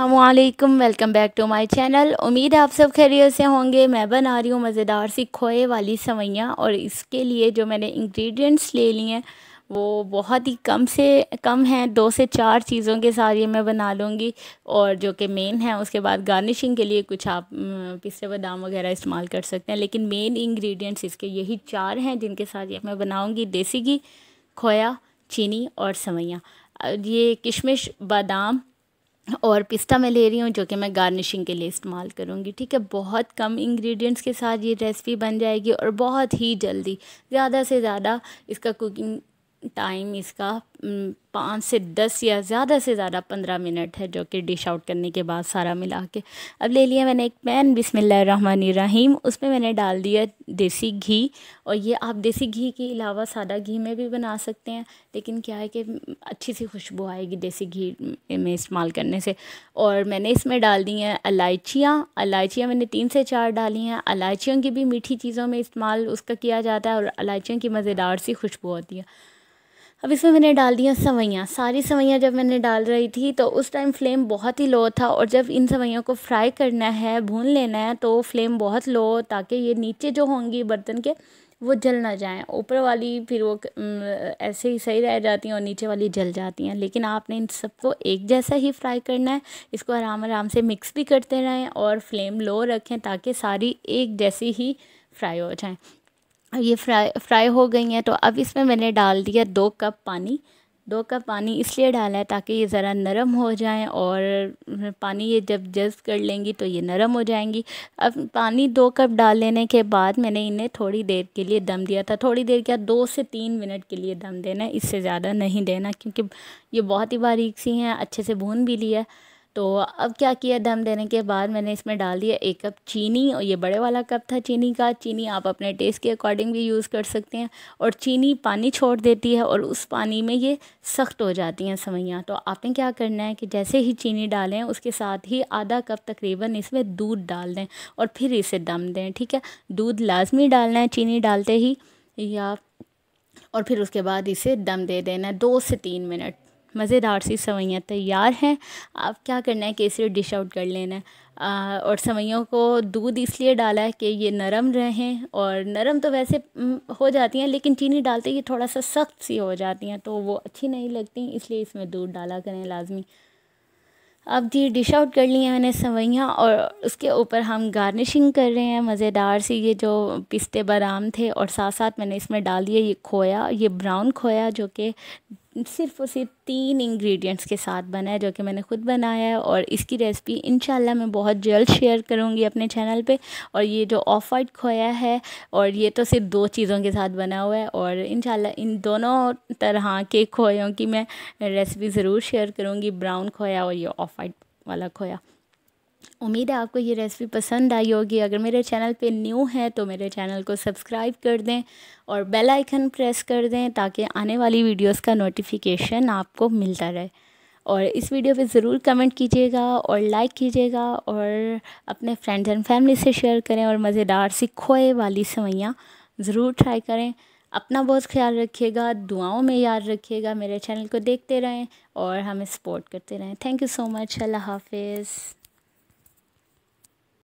अस्सलामुअलैकुम, welcome back to my channel. उम्मीद है आप सब खैरियत से होंगे। मैं बना रही हूँ मज़ेदार सी खोए वाली सवैयाँ और इसके लिए जो मैंने इंग्रेडिएंट्स ले लिए हैं वो बहुत ही कम से कम हैं। 2 से 4 चीज़ों के साथ ये मैं बना लूँगी और जो कि मेन है। उसके बाद गार्निशिंग के लिए कुछ आप पिस्ते बादाम वगैरह इस्तेमाल कर सकते हैं, लेकिन मेन इंग्रेडिएंट्स इसके यही 4 हैं जिनके साथ ये मैं बनाऊँगी। देसी घी, खोया, चीनी और सवैयाँ। ये किशमिश, बादाम और पिस्ता मैं ले रही हूँ जो कि मैं गार्निशिंग के लिए इस्तेमाल करूँगी। ठीक है, बहुत कम इंग्रेडिएंट्स के साथ ये रेसिपी बन जाएगी और बहुत ही जल्दी। ज़्यादा से ज़्यादा इसका कुकिंग टाइम इसका 5 से 10 या ज़्यादा से ज़्यादा 15 मिनट है, जो कि डिश आउट करने के बाद सारा मिला के। अब ले लिया मैंने एक पैन, बिस्मिल्लाहिर्रहमानिर्रहीम। उसमें मैंने डाल दिया देसी घी। और ये आप देसी घी के अलावा सादा घी में भी बना सकते हैं, लेकिन क्या है कि अच्छी सी खुशबू आएगी देसी घी में इस्तेमाल करने से। और मैंने इसमें डाल दी हैं इलायचियाँ मैंने 3 से 4 डाली हैं। इलायचियों की भी मीठी चीज़ों में इस्तेमाल उसका किया जाता है और इलायचियों की मज़ेदार सी खुशबू होती है। अब इसमें मैंने डाल दिया सवैयाँ। सारी सवैयाँ जब मैंने डाल रही थी तो उस टाइम फ्लेम बहुत ही लो था, और जब इन सवैयों को फ्राई करना है, भून लेना है, तो फ्लेम बहुत लो हो ताकि ये नीचे जो होंगी बर्तन के वो जल ना जाएं। ऊपर वाली फिर वो ऐसे ही सही रह जाती हैं और नीचे वाली जल जाती हैं। लेकिन आपने इन सबको एक जैसा ही फ्राई करना है। इसको आराम आराम से मिक्स भी करते रहें और फ्लेम लो रखें ताकि सारी एक जैसी ही फ्राई हो जाएँ। ये फ्राई हो गई हैं, तो अब इसमें मैंने डाल दिया 2 कप पानी। 2 कप पानी इसलिए डाला है ताकि ये ज़रा नरम हो जाएं, और पानी ये जब जज़्ब कर लेंगी तो ये नरम हो जाएंगी। अब पानी 2 कप डाल लेने के बाद मैंने इन्हें थोड़ी देर के लिए दम दिया था। थोड़ी देर क्या, 2 से 3 मिनट के लिए दम देना है, इससे ज़्यादा नहीं देना, क्योंकि ये बहुत ही बारीक सी हैं, अच्छे से भून भी लिया। तो अब क्या किया, दम देने के बाद मैंने इसमें डाल दिया 1 कप चीनी, और ये बड़े वाला कप था चीनी का। चीनी आप अपने टेस्ट के अकॉर्डिंग भी यूज़ कर सकते हैं। और चीनी पानी छोड़ देती है और उस पानी में ये सख्त हो जाती हैं सवैयाँ। तो आपने क्या करना है कि जैसे ही चीनी डालें उसके साथ ही आधा कप तकरीबन इसमें दूध डाल दें और फिर इसे दम दें। ठीक है, दूध लाजमी डालना है चीनी डालते ही, या और फिर उसके बाद इसे दम दे देना है 2 से 3 मिनट। मज़ेदार सी सवैयाँ तैयार हैं। आप क्या करना है कि इसे डिश आउट कर लेना है। और सवैयों को दूध इसलिए डाला है कि ये नरम रहें, और नरम तो वैसे हो जाती हैं, लेकिन चीनी डालते ही थोड़ा सा सख्त सी हो जाती हैं, तो वो अच्छी नहीं लगती, इसलिए इसमें दूध डाला करें लाजमी। अब जी डिश आउट कर ली हैं मैंने सवैयाँ, और उसके ऊपर हम गार्निशिंग कर रहे हैं मज़ेदार सी ये जो पिस्ते बादाम थे, और साथ साथ मैंने इसमें डाल दिया ये खोया, ये ब्राउन खोया, जो कि सिर्फ़ और सिर्फ 3 इंग्रेडिएंट्स के साथ बना है, जो कि मैंने खुद बनाया है। और इसकी रेसिपी इंशाल्लाह मैं बहुत जल्द शेयर करूँगी अपने चैनल पे। और ये जो ऑफ वाइट खोया है, और ये तो सिर्फ 2 चीज़ों के साथ बना हुआ है, और इंशाल्लाह इन दोनों तरह के खोयों की मैं रेसिपी ज़रूर शेयर करूँगी, ब्राउन खोया और ये ऑफ वाइट वाला खोया। उम्मीद है आपको ये रेसिपी पसंद आई होगी। अगर मेरे चैनल पे न्यू है तो मेरे चैनल को सब्सक्राइब कर दें और बेल आइकन प्रेस कर दें, ताकि आने वाली वीडियोस का नोटिफिकेशन आपको मिलता रहे। और इस वीडियो पे ज़रूर कमेंट कीजिएगा और लाइक कीजिएगा, और अपने फ्रेंड्स एंड फैमिली से शेयर करें, और मज़ेदार सी खोए वाली सवैयाँ ज़रूर ट्राई करें। अपना बहुत ख्याल रखिएगा, दुआओं में याद रखिएगा। मेरे चैनल को देखते रहें और हमें सपोर्ट करते रहें। Thank you so much. अल्लाह हाफिज़।